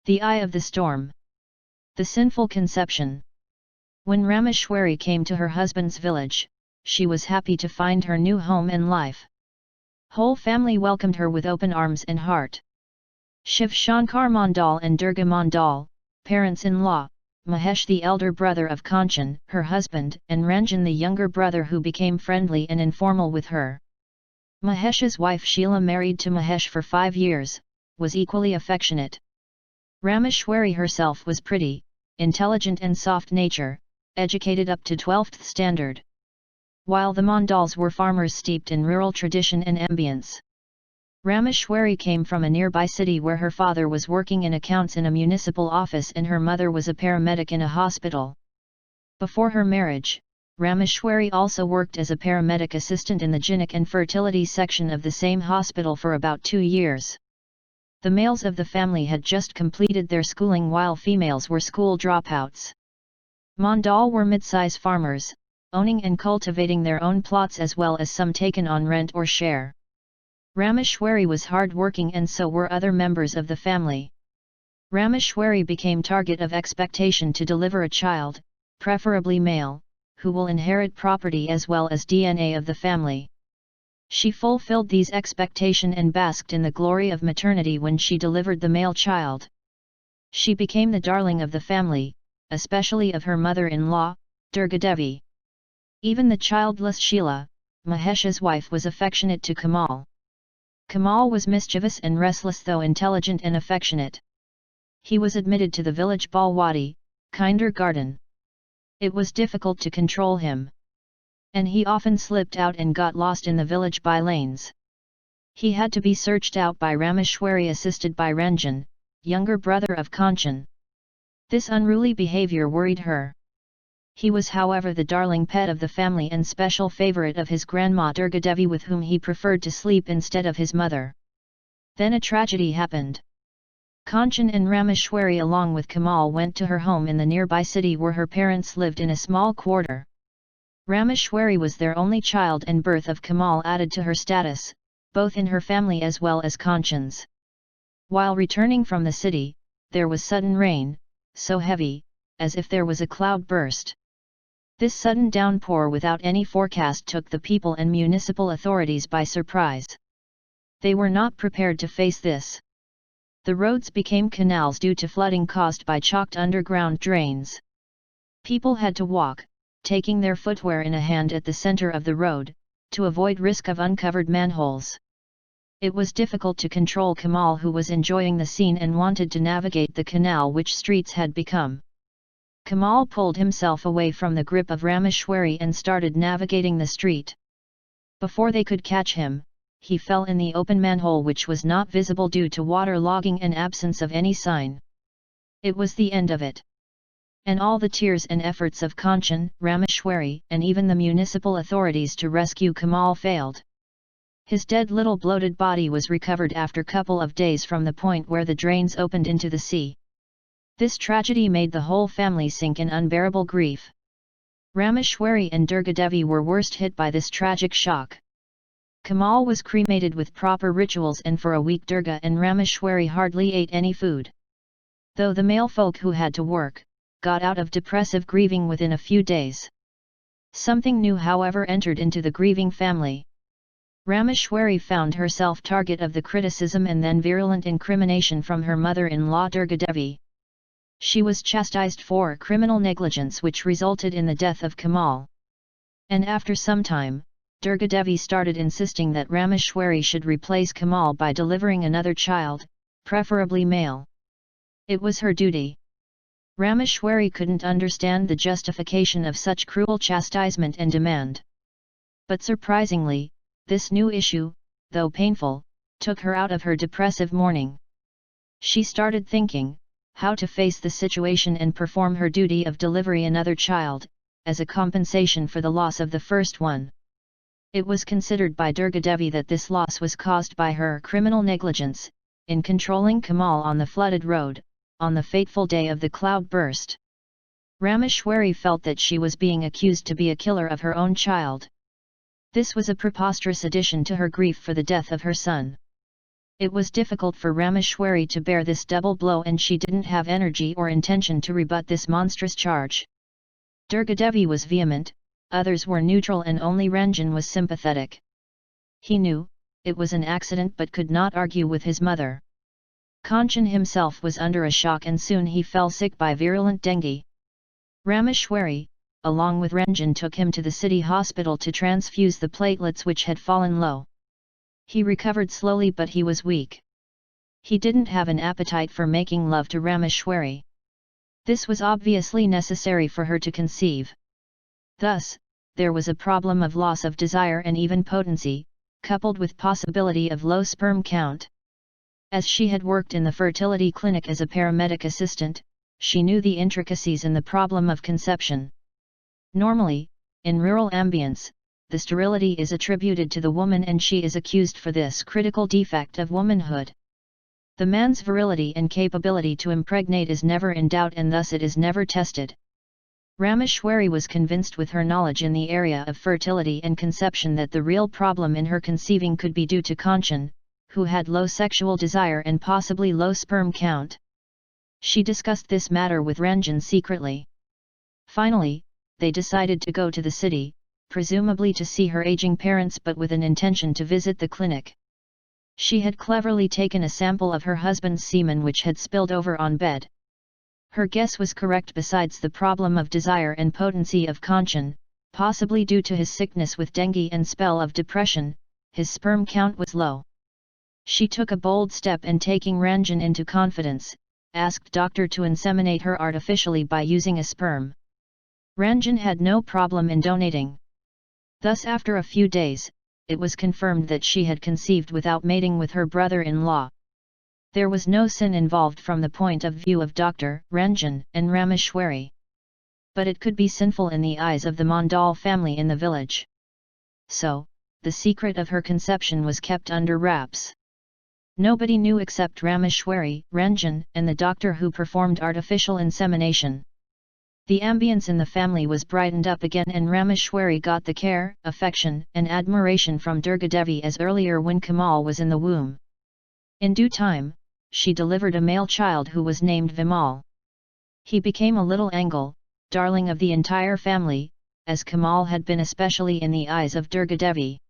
The eye of the storm. The sinful conception. When Rameshwari came to her husband's village, she was happy to find her new home and life. Whole family welcomed her with open arms and heart. Shiv Shankar Mandal and Durga Mandal, parents-in-law, Mahesh the elder brother of Kanchan, her husband, and Ranjan the younger brother who became friendly and informal with her. Mahesh's wife Sheila, married to Mahesh for 5 years, was equally affectionate. Rameshwari herself was pretty, intelligent and soft nature, educated up to 12th standard. While the Mandals were farmers steeped in rural tradition and ambience. Rameshwari came from a nearby city where her father was working in accounts in a municipal office and her mother was a paramedic in a hospital. Before her marriage, Rameshwari also worked as a paramedic assistant in the gynec and fertility section of the same hospital for about 2 years. The males of the family had just completed their schooling while females were school dropouts. Mandal were mid-size farmers, owning and cultivating their own plots as well as some taken on rent or share. Rameshwari was hard-working and so were other members of the family. Rameshwari became target of expectation to deliver a child, preferably male, who will inherit property as well as DNA of the family. She fulfilled these expectations and basked in the glory of maternity when she delivered the male child. She became the darling of the family, especially of her mother-in-law, Durga Devi. Even the childless Sheila, Mahesh's wife, was affectionate to Kamal. Kamal was mischievous and restless though intelligent and affectionate. He was admitted to the village Balwadi, kindergarten. It was difficult to control him. And he often slipped out and got lost in the village by lanes. He had to be searched out by Rameshwari assisted by Ranjan, younger brother of Kanchan. This unruly behavior worried her. He was however the darling pet of the family and special favorite of his grandma Durga Devi with whom he preferred to sleep instead of his mother. Then a tragedy happened. Kanchan and Rameshwari along with Kamal went to her home in the nearby city where her parents lived in a small quarter. Rameshwari was their only child and birth of Kamal added to her status, both in her family as well as Kanchan's. While returning from the city, there was sudden rain, so heavy, as if there was a cloud burst. This sudden downpour without any forecast took the people and municipal authorities by surprise. They were not prepared to face this. The roads became canals due to flooding caused by chocked underground drains. People had to walk, taking their footwear in a hand at the center of the road, to avoid risk of uncovered manholes. It was difficult to control Kamal, who was enjoying the scene and wanted to navigate the canal which streets had become. Kamal pulled himself away from the grip of Rameshwari and started navigating the street. Before they could catch him, he fell in the open manhole which was not visible due to water logging and absence of any sign. It was the end of it. And all the tears and efforts of Kanchan, Rameshwari, and even the municipal authorities to rescue Kamal failed. His dead little bloated body was recovered after couple of days from the point where the drains opened into the sea. This tragedy made the whole family sink in unbearable grief. Rameshwari and Durga Devi were worst hit by this tragic shock. Kamal was cremated with proper rituals and for a week Durga and Rameshwari hardly ate any food. Though the male folk who had to work, got out of depressive grieving within a few days. Something new however entered into the grieving family. Rameshwari found herself target of the criticism and then virulent incrimination from her mother-in-law Durga Devi. She was chastised for criminal negligence which resulted in the death of Kamal. And after some time, Durga Devi started insisting that Rameshwari should replace Kamal by delivering another child, preferably male. It was her duty. Rameshwari couldn't understand the justification of such cruel chastisement and demand. But surprisingly, this new issue, though painful, took her out of her depressive mourning. She started thinking how to face the situation and perform her duty of delivery another child, as a compensation for the loss of the first one. It was considered by Durga Devi that this loss was caused by her criminal negligence, in controlling Kamal on the flooded road, on the fateful day of the cloud burst. Rameshwari felt that she was being accused to be a killer of her own child. This was a preposterous addition to her grief for the death of her son. It was difficult for Rameshwari to bear this double blow, and she didn't have energy or intention to rebut this monstrous charge. Durgadevi was vehement, others were neutral, and only Ranjan was sympathetic. He knew it was an accident but could not argue with his mother. Kanchan himself was under a shock, and soon he fell sick by virulent dengue. Rameshwari, along with Ranjan, took him to the city hospital to transfuse the platelets which had fallen low. He recovered slowly, but he was weak. He didn't have an appetite for making love to Rameshwari. This was obviously necessary for her to conceive. Thus, there was a problem of loss of desire and even potency, coupled with possibility of low sperm count. As she had worked in the fertility clinic as a paramedic assistant, she knew the intricacies in the problem of conception. Normally, in rural ambience, the sterility is attributed to the woman, and she is accused for this critical defect of womanhood. The man's virility and capability to impregnate is never in doubt, and thus it is never tested. Rameshwari was convinced with her knowledge in the area of fertility and conception that the real problem in her conceiving could be due to Kanchan, who had low sexual desire and possibly low sperm count. She discussed this matter with Ranjan secretly. Finally, they decided to go to the city, presumably to see her aging parents, but with an intention to visit the clinic. She had cleverly taken a sample of her husband's semen which had spilled over on bed. Her guess was correct. Besides the problem of desire and potency of Kanchan, possibly due to his sickness with dengue and spell of depression, his sperm count was low. She took a bold step, and taking Ranjan into confidence, asked doctor to inseminate her artificially by using a sperm. Ranjan had no problem in donating. Thus, after a few days, it was confirmed that she had conceived without mating with her brother-in-law. There was no sin involved from the point of view of Dr. Ranjan and Rameshwari. But it could be sinful in the eyes of the Mandal family in the village. So, the secret of her conception was kept under wraps. Nobody knew except Rameshwari, Ranjan, and the doctor who performed artificial insemination. The ambience in the family was brightened up again, and Rameshwari got the care, affection, and admiration from Durgadevi as earlier when Kamal was in the womb. In due time, she delivered a male child who was named Vimal. He became a little Angle, darling of the entire family, as Kamal had been especially in the eyes of Durgadevi.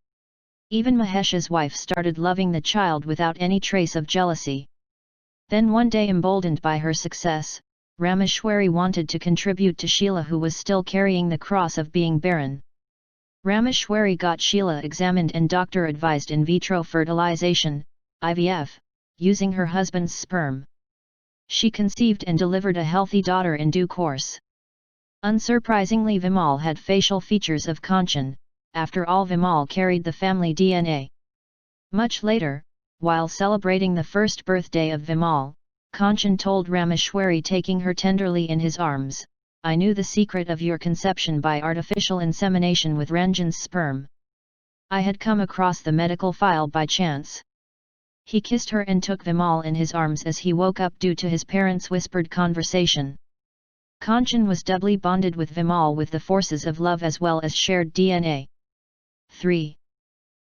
Even Mahesh's wife started loving the child without any trace of jealousy. Then one day, emboldened by her success, Rameshwari wanted to contribute to Sheila, who was still carrying the cross of being barren. Rameshwari got Sheila examined, and doctor advised in vitro fertilization, IVF, using her husband's sperm. She conceived and delivered a healthy daughter in due course. Unsurprisingly, Vimal had facial features of Kanchan. After all, Vimal carried the family DNA. Much later, while celebrating the first birthday of Vimal, Kanchan told Rameshwari, taking her tenderly in his arms, "I knew the secret of your conception by artificial insemination with Ranjan's sperm. I had come across the medical file by chance." He kissed her and took Vimal in his arms as he woke up due to his parents' whispered conversation. Kanchan was doubly bonded with Vimal with the forces of love as well as shared DNA. 3.